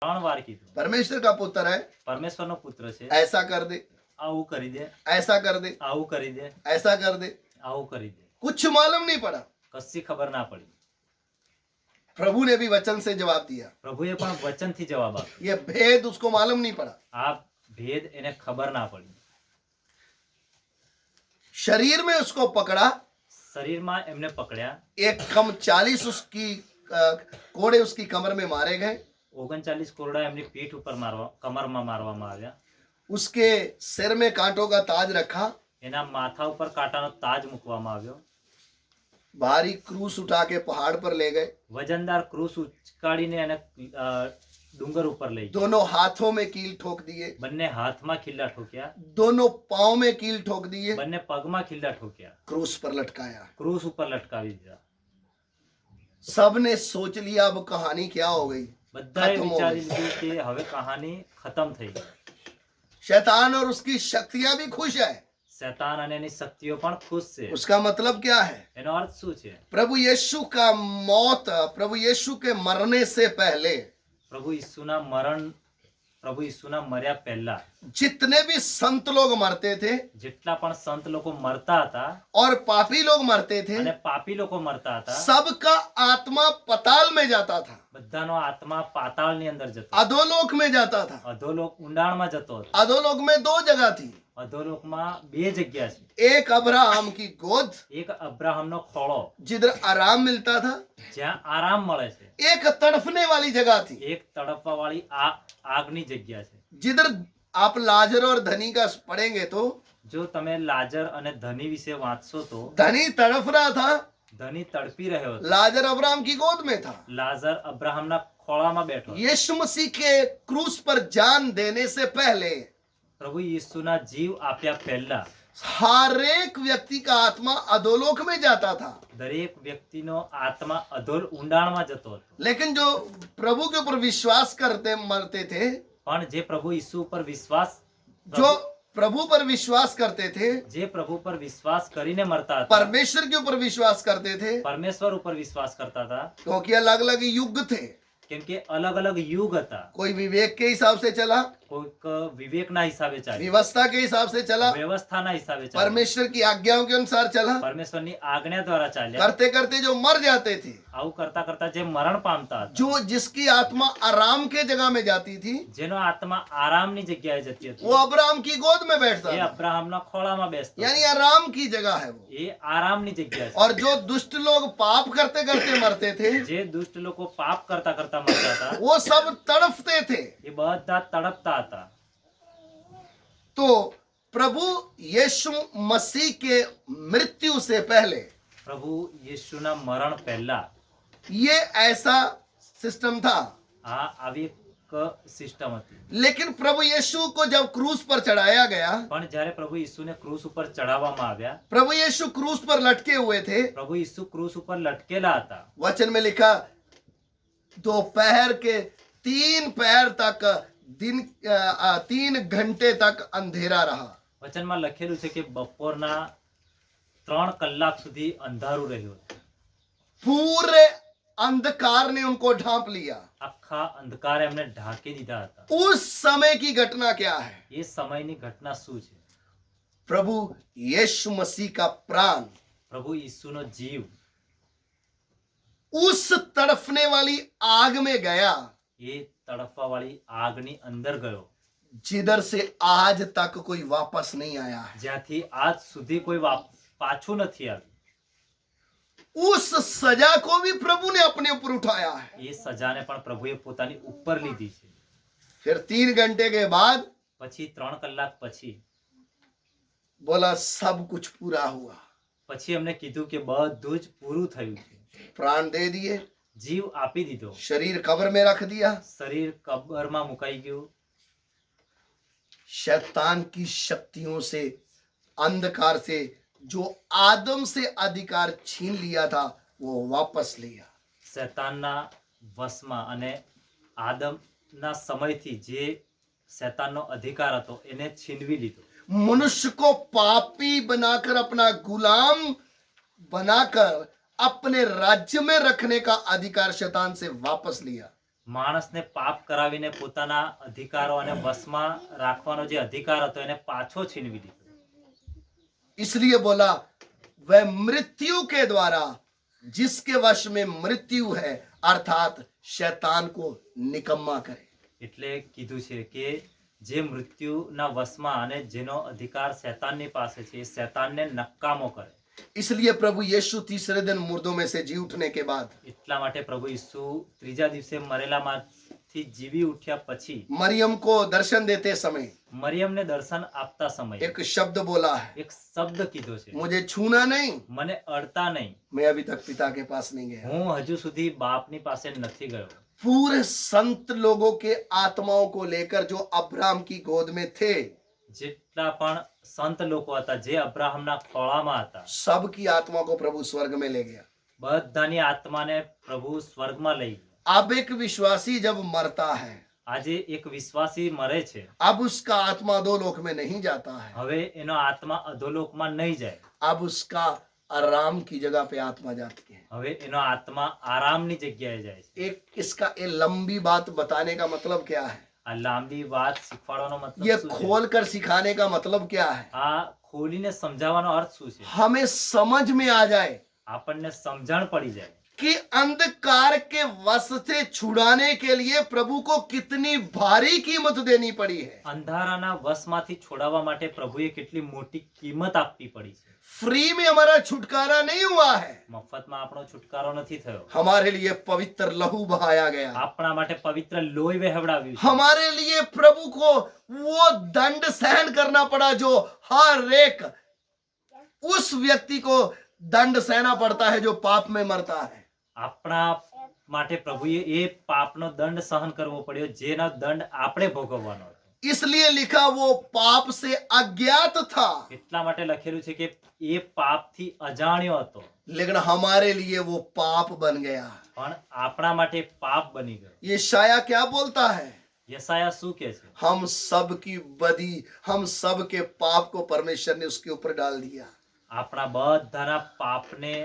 ત્રણ વાર કીધું परमेश्वर का पुत्र है, પરમેશ્વરનો પુત્ર છે, ऐसा कर दे, આવું કરી દે, ऐसा कर दे, આવું કરી દે, ऐसा कर दे, આવું કરી દે. कुछ मालूम नहीं पड़ा। કશી ખબર ના પડી. प्रभु ने भी वचन से जवाब दिया। પ્રભુએ પણ વચનથી જવાબ આપ્યો. ये भेद उसको मालूम नहीं पड़ा। આ ભેદ એને ખબર ના પડી. शरीर में उसको पकड़ा, શરીરમાં એમને પકડ્યા, एक कम 40 उसकी कोड़े उसकी कमर में मारे गए, 39 કોરડા એમની પીઠ ઉપર કમરમાં મારવામાં આવ્યા, उसके सिर में कांटों का ताज रखा, એના માથા ઉપર કાંટાનો તાજ મૂકવામાં આવ્યો, भारी क्रूस उठा के पहाड़ पर ले गए, વજનદાર ક્રૂસ ઉચકાડીને એને ડુંગર ઉપર લઈ ગયા, दोनों हाथों में कील ठोक दिए, બંને હાથમાં ખીલ્લા ठोक्या, दोनों पांव में कील ठोक दिए, બંને પગમાં ખીલ્લા ठोक्या, क्रूस पर लटकाया। ક્રૂસ ઉપર લટકાવી દીધા. सबने सोच लिया अब कहानी क्या हो गई, બધાએ ખતમ હો વિચારી ગઈ। લીધું કે હવે કહાની ખતમ થઈ ગઈ. शैतान और उसकी शक्तियां भी खुश है। શૈતાન અને એની શક્તિઓ પણ ખુશ છે. उसका मतलब क्या है? એનો અર્થ શું છે? प्रभु यीशु का मौत, प्रभु यीशु के मरने से पहले પ્રભુ ઈસુના મર્યા પહેલા जितने भी संत लोग मरते थे જેટલા પણ સંત લોકો મરતા હતા और पापी लोग मरते थे, અને પાપી લોકો મરતા હતા, सबका आत्मा पताल में जाता था, બધાનો આત્મા પાતાળની અંદર જતો, अधोलोक में जाता था। અધોલોક ઊંડાણમાં જતો હતો. अधोलोक में दो जगह थी, અધોલોકમાં બે જગ્યા છે. एक अब्राहम की गोद એક અબ્રાહમનો ખોળો जिधर आराम मिलता था, જ્યાં આરામ મળે છે, एक तड़फने वाली जगह थी એક તડપવા વાળી આગની જગ્યા છે. जिधर आप लाजर और धनी का पढ़ेंगे तो જો તમે લાજર અને ધની વિશે વાંચશો તો धनी तड़फ रहा था, ધની તડપી રહ્યો હતો, लाजर अब्राहम की गोद में था। લાઝર અબ્રાહમના ખોળામાં બેઠો હતો. यीशु मसीह के क्रूस पर जान देने से पहले પ્રભુ ઈસુના જીવ આપ્યા પહેલા हर एक व्यक्ति का आत्मा अधोलोक में जाता था, દરેક વ્યક્તિનો આત્મા અધોલ ઊંડાણમાં જતો હતો. लेकिन जो प्रभु के ऊपर विश्वास करते मरते थे, પણ જે પ્રભુ ઈસુ ઉપર વિશ્વાસ जो प्रभु पर विश्वास करते थे, જે પ્રભુ પર વિશ્વાસ કરીને મરતા હતા, परमेश्वर के ऊपर विश्वास करते थे, પરમેશ્વર ઉપર વિશ્વાસ કરતા હતા, क्योंकि अलग अलग युग थे। કેમ કે અલગ અલગ યુગ હતા. कोई विवेक के हिसाब से चला, કોઈક વિવેકના હિસાબે ચાલ્યો, व्यवस्था के हिसाब से चला, વ્યવસ્થાના હિસાબે ચાલ્યો, परमेश्वर की आज्ञाओं के अनुसार चला। પરમેશ્વરની આજ્ઞા દ્વારા ચાલ્યા. करते करते जो मर जाते थे, આવું કરતા કરતા જે મરણ પામતા હતા, जो जिसकी आत्मा आराम के जगह में जाती थी, જેનો આત્મા આરામની જગ્યાએ જતી હતી, वो अब्राहम की गोद में बैठता એ था, અબ્રાહમના ખોળામાં બેસતો यानी હતો. आराम की जगह है वो। એ આરામની જગ્યા છે. और जो दुष्ट लोग पाप करते करते मरते थे, જે दुष्ટ લોકો પાપ કરતા કરતા મરતા હતા, वो सब तड़फते थे। એ બધા તડપતા હતા. तो प्रभु यीशु मसीह के मृत्यु से पहले પ્રભુ યીશુના મરણ પહેલા ये ऐसा सिस्टम था, આવી એક સિસ્ટમ હતી. लेकिन प्रभु यीशु को जब क्रूस पर चढ़ाया गया, પણ જ્યારે પ્રભુ ઈસુને ક્રૂસ ઉપર ચડાવવામાં આવ્યા, प्रभु यीशु क्रूस पर लटके हुए थे। પ્રભુ ઈસુ ક્રૂસ ઉપર લટકેલા હતા. वचन में लिखा दोपहर के 3 पहर तक दिन 3 घंटे तक अंधेरा रहा। વચનમાં લખેલું છે કે બપોરના 3 કલાક સુધી અંધારું રહ્યું હતું. पूरे अंधकार ने उनको ढांप लिया। આખા અંધકારે એમને ઢાંકી દીધા હતા. उस समय की घटना क्या है? એ સમયની ઘટના શું છે? प्रभु यीशु मसीह का प्राण પ્રભુ ઈસુનો જીવ उस तड़फने वाली आग में गया, એ તડપવા વાળી આગની અંદર ગયો, जिधर से आज तक कोई वापस नहीं आया है। જ્યાંથી આજ સુધી કોઈ પાછું નથી આવ્યું. उस सजा को भी प्रभु ने अपने ऊपर उठाया है। એ સજાને પણ પ્રભુએ પોતાની ઉપર લીધી છે. फिर 3 घंटे के बाद પછી 3 કલાક પછી बोला सब कुछ पूरा हुआ। પછી એમને કીધું કે બધું જ પૂરું થયું છે. प्राण दे दिए, જીવ આપી દીધો, शरीर कब्र में रख दिया। શરીર કબરમાં મુકાઈ ગયું. शैतान की शक्तियों से, अंधकार से जो आदम से अधिकार छीन लिया था, वो वापस लिया। શૈતાનના વશમાં અને આદમના સમયથી જે શૈતાનનો અધિકાર હતો એને છીનવી લીધો. मनुष्य को पापी बनाकर, अपना गुलाम बनाकर अपने राज्य में रखने का अधिकार शैतान से वापस लिया। માણસને પાપ કરાવીને પોતાના અધિકારો અને વશમાં રાખવાનો જે અધિકાર હતો એને પાછો છીનવી લીધો. इसलिए बोला वह मृत्यु के द्वारा जिसके वश में मृत्यु है अर्थात शैतान को निकम्मा करे. એટલે કીધું છે કે જે મૃત્યુના વશમાં અને જેનો અધિકાર શૈતાનની પાસે છે એ શૈતાનને નકામો કરે. इसलिए प्रभु यीशु तीसरे दिन मुर्दों में से जी उठने के बाद એટલા માટે પ્રભુ ઈસુ ત્રીજા દિવસે મરેલામાંથી જીવી ઉઠ્યા પછી मरियम को दर्शन देते समय મરિયમને દર્શન આપતા સમયે एक शब्द बोला है, એક શબ્દ કીધો છે, मुझे छूना नहीं, મને અડતા નહીં, मैं अभी तक पिता के पास नहीं गया. હું હજુ સુધી બાપની પાસે નથી ગયો. पूरे संत लोगों के आत्माओं को लेकर जो अब्राहम की गोद में थे, જેટલા પણ સંત લોકો હતા જે અબ્રાહમના ખોળામાં હતા सबकी आत्मा को प्रभु स्वर्ग में ले गया. બધાની આત્માને પ્રભુ સ્વર્ગમાં લઈ ગયા. अब एक विश्वासी जब मरता है, આજે એક વિશ્વાસી મરે છે, अब उसका आत्मा दो लोक में नहीं जाता है, હવે એનો આત્મા અધોલોકમાં નહીં જાય, अब उसका आराम की जगह पे आत्मा जाती है. હવે એનો આત્મા આરામની જગ્યાએ જાય છે. एक इसका ये लंबी बात बताने का मतलब क्या है, આ લાંબી વાત શીખવાડવાનો મતલબ ये શું છે? खोल कर सिखाने का मतलब क्या है, આ ખોલીને સમજાવવાનો અર્થ શું છે? हमें समझ में आ जाए આપણને સમજણ પડી જાય कि अंधकार के वश से छुड़ाने के लिए प्रभु को कितनी भारी कीमत देनी पड़ी है. અંધારાના વશમાંથી છોડાવવા માટે પ્રભુએ કેટલી મોટી કિંમત આપવી પડી છે. फ्री में हमारा छुटकारा नहीं हुआ है, મફતમાં આપણો છુટકારો નથી થયો, हमारे लिए पवित्र लहू बहाया गया. આપણા માટે પવિત્ર લોહી વહેવડાવ્યું છે. हमारे लिए प्रभु को वो दंड सहन करना पड़ा जो हर एक उस व्यक्ति को दंड सहना पड़ता है जो पाप में मरता है. આપણા માટે પ્રભુએ એ પાપનો દંડ સહન કરવો પડ્યો જેનો દંડ આપણે ભોગવવાનો હતો. इसलिए लिखा वो पाप से अज्ञात था, એટલા માટે લખેલું છે કે એ પાપથી અજાણ્યો હતો लेकिन हमारे लिए वो पाप बन गया. પણ આપણા માટે પાપ બની ગયો. ये शाया क्या बोलता है, યશાયા શું કહે છે? हम सब की बदी, हम सब के पाप को परमेश्वर ने उसके ऊपर डाल दिया. આપણા બધાના પાપને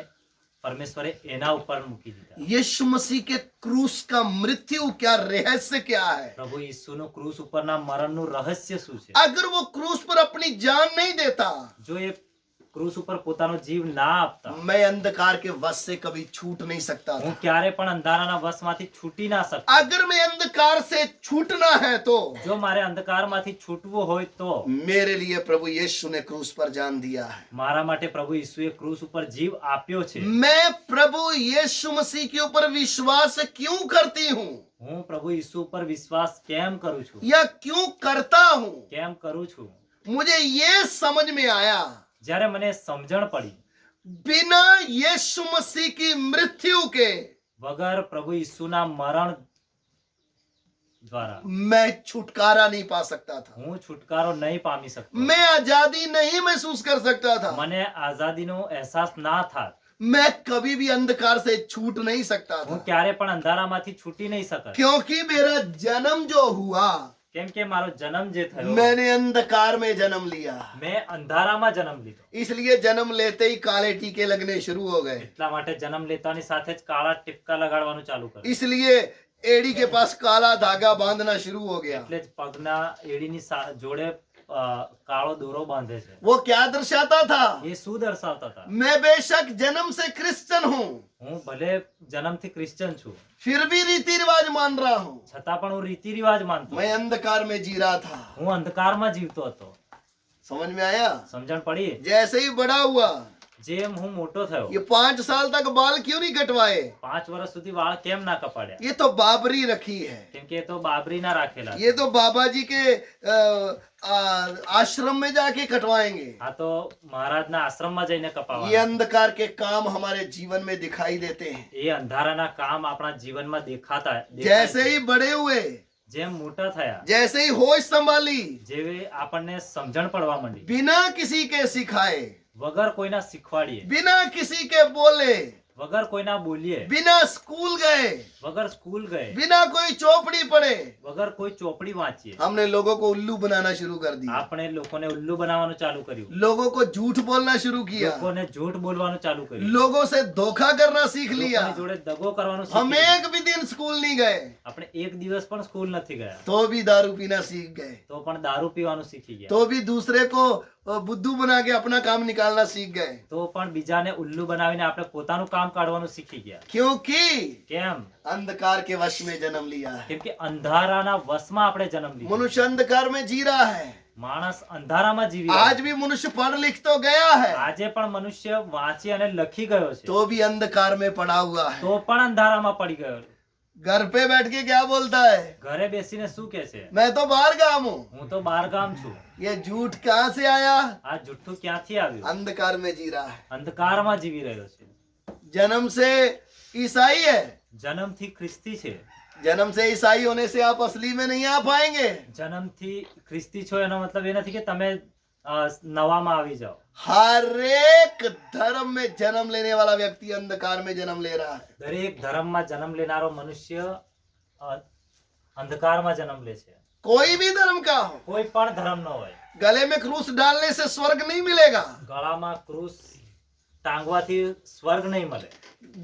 પરમેશ્વરે એના ઉપર મૂકી દીધા. यीशु मसीह के क्रूस का मृत्यु क्या रहस्य क्या है. પ્રભુ ઈસુનું ક્રૂસ ઉપરના મરણનું રહસ્ય શું છે? अगर वो क्रूस पर अपनी जान नहीं देता, જો એ ક્રૂસ ઉપર પોતાનો જીવ ના આપતા, मैं अंधकार के वश से कभी छूट नहीं सकता હું था. ક્યારે પણ અંધારાના વશમાંથી છૂટી ના શકતો. अगर मैं अंधकार से छूटना है तो જો મારે અંધકારમાંથી છૂટવું હોય તો मेरे लिए प्रभु यीशु ने क्रूस पर जान दिया है. મારા માટે પ્રભુ ઈસુએ ક્રૂસ ઉપર જીવ આપ્યો છે. मैं प्रभु यीशु मसीह के ऊपर विश्वास क्यों करती हूँ હું પ્રભુ ઈસુ ઉપર વિશ્વાસ કેમ કરું છું, या क्यों करता हूँ, કેમ કરું છું? मुझे ये समझ में आया, જ્યારે મને સમજણ પડી बिना यीशु मसीह की मृत्यु के વગર પ્રભુ ઈસુના મરણ દ્વારા मैं छुटकारा नहीं पा सकता था, હું છુટકારો નહીં પામી શકતો, मैं आजादी नहीं महसूस कर सकता था, મને આઝાદીનો અહેસાસ ના થાત, मैं कभी भी अंधकार से छूट नहीं सकता હું था, ક્યારે પણ અંધારામાંથી છૂટી નહીં શકત. क्योंकि मेरा जन्म जो हुआ, કેમ કે મારો જન્મ જે થયો मैंने अंधकार में जन्म लिया. મેં અંધારામાં જન્મ લીધો. इसलिए जन्म लेते ही काले टीके लगने शुरू हो गए. એટલા માટે જન્મ લેતાની સાથે જ કાળા ટીપકા લગાડવાનું ચાલુ કર્યું. इसलिए एड़ी के पास काला धागा बांधना शुरू हो गया. એટલે જ પગના એડીની જોડે કાળો દોરો બાંધે છે. वो क्या दर्शाता था, એ શું દર્શાવતા હતા? मैं बेशक जन्म से क्रिश्चियन हूँ, હું ભલે જન્મથી ક્રિશ્ચન છું फिर भी रीति रिवाज मान रहा हूँ. છતાં પણ હું રીતિ રિવાજ માનતો मैं હતો. अंधकार में जी रहा था. હું અંધકારમાં જીવતો હતો. समझ में आया. સમજણ પડી? जैसे ही बड़ा हुआ, જેમ હું મોટો થયો, ये 5 साल तक बाल क्यों नहीं कटवाए, 5 વર્ષ સુધી વાળ કેમ ના કપાડ્યા? ये तो बाबरी रखी है. કેમ કે એ તો બાબરી ના રાખેલા છે. ये तो बाबा जी के आश्रम में जाके कटवाएंगे. આ તો મહારાજના આશ્રમમાં જઈને ये કપાવવાના. अंधकार के काम हमारे जीवन में दिखाई देते हैं. એ અંધારાના કામ આપણા જીવનમાં દેખાય जैसे છે. ही बड़े हुए, જેમ મોટા થયા, जैसे ही होश संभाली, જેવી આપણને સમજણ પડવા માંડી, बिना किसी के सिखाए, વગર કોઈના શીખવાડીએ, बिना किसी के बोले, વગર કોઈના બોલીએ, बिना स्कूल गए, વગર સ્કૂલ ગए, बिना कोई चौपड़ी पढ़े વગર કોઈ ચોપડી વાંચીએ, हमने लोगों को उल्लू बनाना शुरू कर दिया, આપણે લોકોને ઉલ્લુ બનાવવાનું ચાલુ કર્યું, लोगों को झूठ बोलना शुरू किया, લોકોને झूठ બોલવાનું ચાલુ કર્યું, लोगों से धोखा करना सीख लिया। લોકોની જોડે દગો કરવાનું हम શીખી एक भी दिन स्कूल नहीं गए આપણે એક દિવસ પણ સ્કૂલ નથી ગયા तो भी दारू पीना सीख गए, તો પણ દારૂ પીવાનું શીખી ગયા, तो भी दूसरे को बुद्धू बना के अपना काम निकालना सीख गए, તો પણ બીજાને ઉલ્લુ બનાવીને આપણે પોતાનું કામ કાઢવાનું શીખી ગયા। क्योंकि કેમ? अंधकार के वश में जन्म लिया है। કેમ કે અંધારાના વશમાં આપણે જન્મ લીધો, मनुष्य अंधकार में जी रहा है। માણસ અંધારામાં જીવી રહ્યો आज भी मनुष्य पढ़ लिख तो गया છે। है આજે પણ મનુષ્ય વાંચી અને લખી ગયો છે, तो भी अंधकार में पड़ा हुआ है। તો પણ અંધારામાં પડી ગયો। घर पे बैठ के क्या बोलता है, ઘરે બેસીને શું કહે છે? मैं तो बाहर गाम हूँ। હું તો બહાર ગામ છું। ये झूठ कहाँ से आया? આ જુઠ્ઠું ક્યાંથી આવ્યું? अंधकार में जी रहा है। અંધકારમાં જીવી રહ્યો છે। जन्म से ईसाई है, જન્મથી ખ્રિસ્તી છે। जन्म से ईसाई होने से आप असली में नहीं आ पाएंगे। જન્મથી ખ્રિસ્તી છો એનો મતલબ એ નથી કે તમે નવામાં આવી જાઓ। हर एक धर्म में जन्म लेने वाला व्यक्ति अंधकार में जन्म ले रहा है। દરેક ધર્મમાં જન્મ લેનારો મનુષ્ય અંધકારમાં જન્મ લે છે। कोई भी धर्म का हो, કોઈ પણ ધર્મ ન હોય। गले में क्रूस डालने से स्वर्ग नहीं मिलेगा, ગળામાં ક્રૂસ ટાંગવાથી સ્વર્ગ નહીં મળે।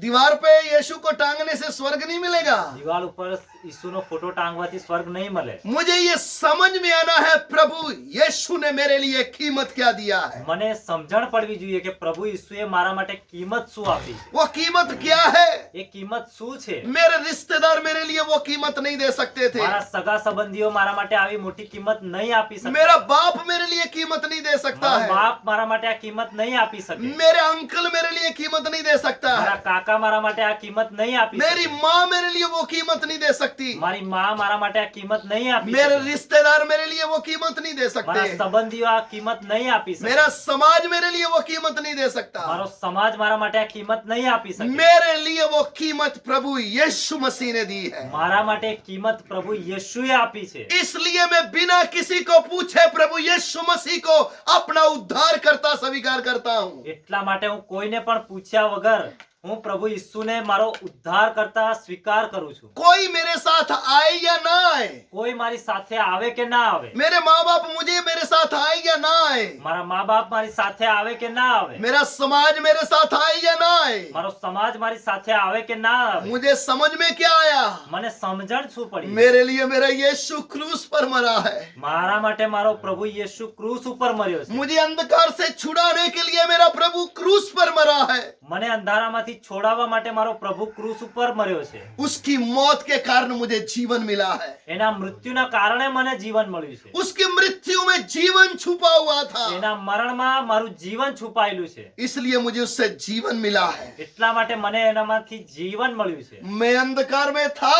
दीवार पे यीशु को टांगने से स्वर्ग नहीं मिलेगा। દિવાલ ઉપર ઈસુનો ફોટો ટાંગવાથી સ્વર્ગ નહીં મળે। मुझे ये समझ में आना है प्रभु यीशु ने मेरे लिए कीमत क्या दिया है। મને સમજણ પડવી જોઈએ કે પ્રભુ ઈસુએ મારા માટે કિંમત શું આપી છે। वो कीमत क्या है? એ કિંમત શું છે? मेरे रिश्तेदार मेरे लिए वो कीमत नहीं दे सकते थे, મારા સગા સંબંધીઓ મારા માટે આવી મોટી કિંમત નહીં આપી શકે। मेरा बाप मेरे लिए कीमत नहीं दे सकता મારો है, બાપ મારા માટે આ કિંમત નહીં આપી શકે। मेरे अंकल मेरे लिए कीमत नहीं दे सकता મારા है, કાકા મારા માટે આ કિંમત નહીં આપી मेरी શકે। माँ मेरे लिए वो कीमत नहीं दे सकती, મારી મા મારા માટે આ કિંમત નહીં આપી मेरे શકે। रिश्तेदार मेरे लिए वो कीमत नहीं दे મારા सकते, સંબંધીઓ આ કિંમત નહીં આપી શકે। मेरा समाज मेरे लिए वो कीमत नहीं दे सकता। મારો સમાજ મારા માટે આ કિંમત નહીં આપી શકે। मेरे लिए वो कीमत प्रभु यीशु मसीह ने दी है। મારા માટે કિંમત પ્રભુ યೇಸುએ આપી છે। इसलिए मैं बिना किसी को पूछे प्रभु यीशु मसीह को अपना उद्धार करता स्वीकार करता हूँ। એટલા માટે હું કોઈને પણ પૂછ્યા વગર હું પ્રભુ ઈસુને મારો ઉદ્ધાર કરતા સ્વીકાર કરું છું। कोई मेरे साथ आए या ना आए, કોઈ મારી સાથે આવે કે ના આવે, मेरे माँ बाप मुझे मेरे साथ आए या ना आए, મારા મા બાપ મારી સાથે આવે કે ના આવે, मेरा समाज मेरे साथ आए या ना आए, મારો સમાજ મારી સાથે આવે કે ના આવે, मुझे समझ में क्या आया? મને સમજણ શું પડી? मेरे लिए मेरा यीशु क्रूस पर मरा है। મારા માટે મારો પ્રભુ યેસુ ક્રૂસ ઉપર મર્યો છે। मुझे अंधकार से छुड़ाने के लिए मेरा प्रभु क्रूस पर मरा है। મને અંધારામાંથી છોડાવવા માટે મારો પ્રભુ ક્રૂસ ઉપર મર્યો છે। उसकी मौत के कारण मुझे जीवन मिला है। એના મૃત્યુના કારણે મને જીવન મળ્યું છે। उसकी मृत्यु में जीवन छुपा हुआ था, એના મરણમાં મારું જીવન છુપાયેલું છે। इसलिए मुझे उससे जीवन मिला है। એટલા માટે મને એનામાંથી જીવન મળ્યું છે। मैं अंधकार में था,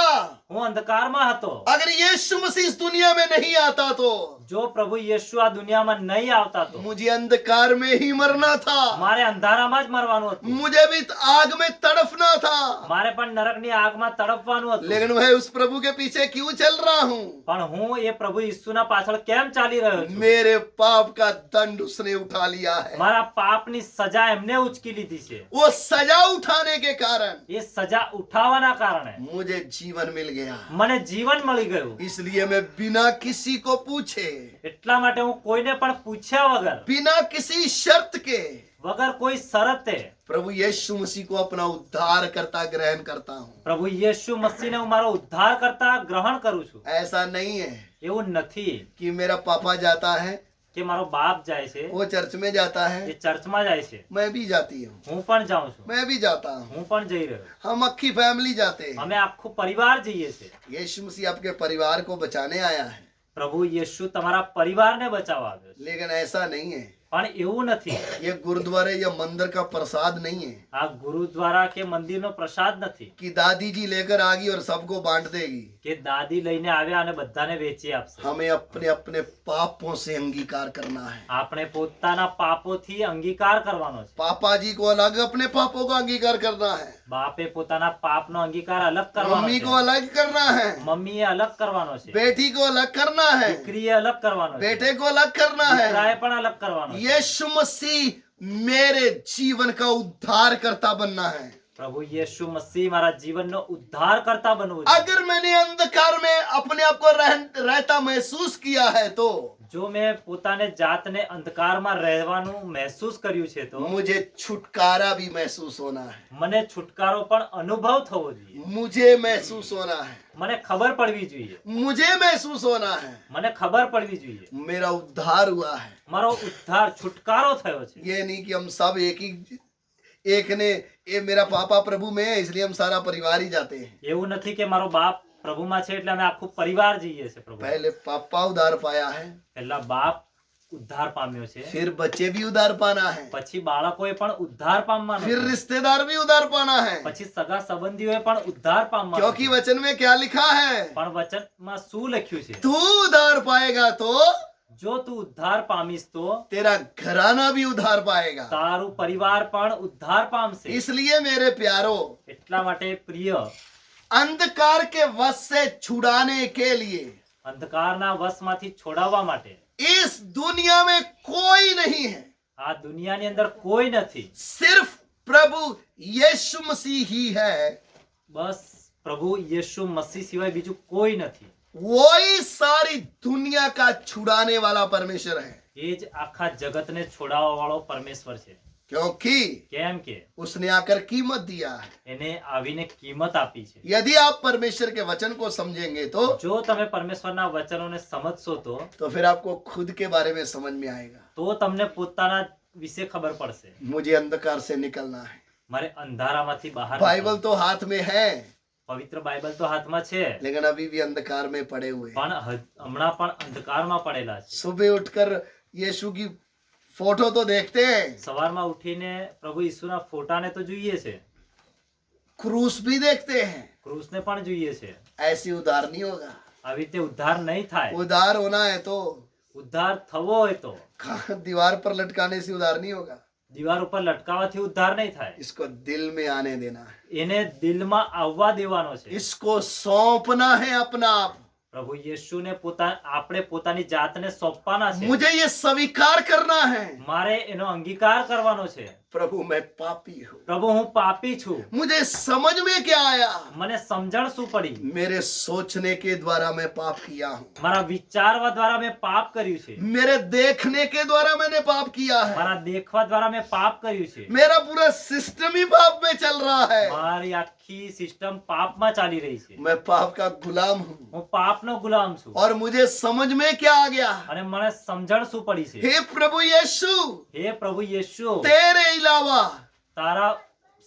હું અંધકારમાં હતો। अगर यीशु मसीह इस दुनिया में नहीं आता तो જો પ્રભુ યેસુ આ દુનિયામાં નહીં આવતા તો मुझे अंधकार में ही मरना था, મારે અંધારામાં જ મરવાનું હતું। मुझे भी आग में तड़फना था। મારે પણ નરકની આગમાં તડપવાનું હતું। लेकिन मैं उस प्रभु के पीछे क्यों चल रहा हूँ? પણ હું એ પ્રભુ ઈસુના પાછળ કેમ ચાલી રહ્યો છું? मेरे पाप का दंड उसने उठा लिया है। મારા પાપની સજા એમને ઉચકી લીધી છે। वो सजा उठाने के कारण એ સજા ઉઠાવવાના કારણે मुझे जीवन मिल गया। મને જીવન મળી ગયું। इसलिए मैं बिना किसी को पूछे, એટલા માટે હું કોઈને પણ પૂછ્યા વગર, बिना किसी शर्त के વગર કોઈ શરતે प्रभु यीशु मसीह को अपना उद्धार करता ग्रहण करता हूँ। પ્રભુ યેસુ મસીહને હું મારો ઉદ્ધાર કરતા ગ્રહણ કરું છું। ऐसा नहीं है એવું નથી कि मेरा पापा जाता है, કે મારો બાપ જાય છે, वो चर्च में जाता है, એ ચર્ચમાં જાય છે, मैं भी जाती हूँ, હું પણ જાઉં છું, मैं भी जाता हूँ, હું પણ જઈ રહ્યો છું। हम अक्खी फैमिली जाते हैं। અમે આખું પરિવાર જઈએ છે। यीशु मसीह आपके परिवार को बचाने आया है, પ્રભુ યેસુ તમારા પરિવારને બચાવવા આવ્યો છે। लेकिन ऐसा नहीं है। પણ એવું નથી। ये गुरुद्वारे या मंदिर का प्रसाद नहीं है આ ગુરુદ્વારા કે મંદિરનો પ્રસાદ નથી कि दादी जी लेकर आ गई और सबको बांट देगी। કે દાદી લઈને આવ્યા અને બધાને વેચી આપશે। हमें अपने अपने पापों से अंगीकार करना है। આપણે પોતાના પાપોથી અંગીકાર કરવાનો છે। पापा जी को अलग अपने पापों का अंगीकार करना है, બાપે પોતાના પાપનો અંગીકાર અલગ કરવાનો मम्मी को છે। अलग करना है, મમ્મીએ અલગ કરવાનો છે। बेटी को अलग करना है, દીકરીએ અલગ કરવાનો છે। बेटे को अलग करना है। દીકરાએ પણ અલગ કરવાનો છે। यीशु मसीह मेरे जीवन का उद्धार करता बनना है। પ્રભુ યેશુ મસીહ મારા જીવનનો ઉદ્ધાર કરતા બનવું છે. अगर मैंने अंधकार में अपने आप को रहता महसूस किया है तो જો મેં પોતાને જાતને અંધકારમાં રહેવાનું મહેસૂસ કર્યું છે તો मुझे छुटकारा भी महसूस होना है, મને છુટકારો પણ અનુભવ થવો જોઈએ. मुझे महसूस होना है, મને खबर પડવી જોઈએ. मुझे महसूस होना है મને ખબર પડવી જોઈએ. मेरा उद्धार हुआ है. મારો ઉદ્ધાર છુટકારો થયો છે. ये नहीं कि हम सब एक ने ये मेरा पापा प्रभु में है इसलिए हम सारा परिवार ही जाते हैं. એવું નથી કે મારો બાપ પ્રભુમાં છે એટલે અમે આખું પરિવાર જઈએ છે પ્રભુ. पहले पापा उद्धार पाया है, પહેલા બાપ ઉદ્ધાર પામ્યો છે, फिर बच्चे भी उद्धार पाना है, પછી બાળકોએ પણ ઉદ્ધાર પામવાનો फिर છે, रिश्तेदार भी उद्धार पाना है. પછી સગા સંબંધીઓએ પણ ઉદ્ધાર પામવાનો क्योंकि છે. वचन में क्या लिखा है, પણ વચનમાં શું લખ્યું છે? तू उद्धार पाएगा तो જો તું ઉદ્ધાર પામીશ તો तेरा घराना भी उद्धार पाएगा. તારું પરિવાર પણ ઉદ્ધાર પામશે. इसलिए मेरे प्यारो, એટલા માટે પ્રિય, अंधकार के वश से छुड़ाने के लिए અંધકારના વશમાંથી છોડાવવા માટે इस दुनिया में कोई नहीं है, આ દુનિયાની અંદર કોઈ નથી. सिर्फ प्रभु यीशु मसीह ही है. બસ પ્રભુ યેશુ મસીહ સિવાય બીજું કોઈ નથી. वही सारी दुनिया का छुड़ाने वाला परमेश्वर है. એ જ આખા જગતને છોડાવવા વાળો પરમેશ્વર છે. क्योंकि કેમ કે उसने आकर कीमत दिया है. એને આવીને કિંમત આપી છે. यदि आप परमेश्वर के वचन को समझेंगे तो જો તમે પરમેશ્વરના વચનોને સમજશો तो फिर आपको खुद के बारे में समझ में आएगा. તો તમને પોતાના વિશે ખબર પડશે. मुझे अंधकार से निकलना है. મારે અંધારામાંથી બહાર बाइबल નીકળવું. तो हाथ में है પવિત્ર બાઇબલ તો હાથમાં છે लेकिन अभी भी अंधकार में पड़े हुए हैं. પણ હમણાં પણ અંધકારમાં પડેલા છે. सुबह उठकर यीशु की फोटो तो देखते हैं, સવારમાં ઉઠીને પ્રભુ ઈસુના ફોટાને તો જોઈએ છે, क्रूस भी देखते हैं. ક્રૂસને પણ જોઈએ છે. ऐसी उद्धार नहीं होगा. આવી રીતે ઉદ્ધાર નહીં થાય. उद्धार होना है तो ઉદ્ધાર થવો હોય તો दीवार पर लटकाने से उद्धार नहीं होगा. દીવાર ઉપર લટકાવાથી ઉદ્ધાર નહીં થાય. इसको दिल में आने देना है, એને દિલમાં આવવા દેવાનો છે. इसको सौंपना है अपना आप. પ્રભુ યેશુને આપણે પોતાની જાતને સોંપવાના છે. मुझे ये स्वीकार करना है, મારે એનો અંગીકાર કરવાનો છે. प्रभु मैं पापी हूँ. પ્રભુ હું પાપી છું. मुझे समझ में क्या आया, મને સમજણ શું પડી? मेरे सोचने के द्वारा मैं पाप किया हूँ, મારા વિચારવા દ્વારા મેં પાપ કર્યું છે. मेरे देखने के द्वारा मैंने पाप किया है. મારા દેખવા દ્વારા મેં પાપ કર્યું છે. मेरा पूरा सिस्टम ही पाप में चल रहा है. મારી આખી સિસ્ટમ પાપમાં ચાલી રહી છે. मैं पाप का गुलाम हूँ હું પાપનો ગુલામ છું. और मुझे समझ में क्या आ गया, અને મને સમજણ શું પડી છે? हे प्रभु यीशु, હે પ્રભુ યેશુ, तेरे अलावा તારા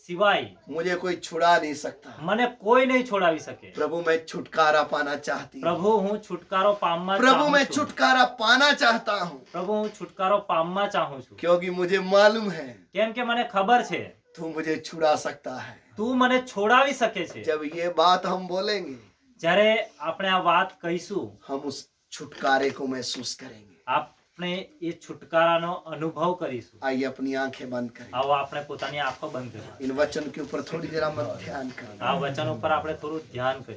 સિવાય मुझे कोई छुड़ा नहीं सकता. મને કોઈ નહીં છોડાવી શકે. प्रभु मैं छुटकारा पाना चाहती हूँ. પ્રભુ હું છુટકારો પામવા प्रभु ચાહું मैं છું. छुटकारा पाना चाहता हूँ. પ્રભુ હું છુટકારો પામવા ચાહું છું. क्योंकि मुझे मालूम है કેમ કે મને ખબર છે तू मुझे छुड़ा सकता है. તું મને છોડાવી શકે છે. जब ये बात हम बोलेंगे જ્યારે આપણે આ વાત કહીશું हम उस छुटकारे को महसूस करेंगे. આપણે એ છુટકારાનો અનુભવ કરીશું. आइए अपनी आंखें बंद करें. આવો આપણે પોતાની આંખો બંધ કરીએ. इन वचन के ऊपर थोड़ी देर हम ध्यान करें. આ વચન ઉપર આપણે થોડું ધ્યાન કરીએ.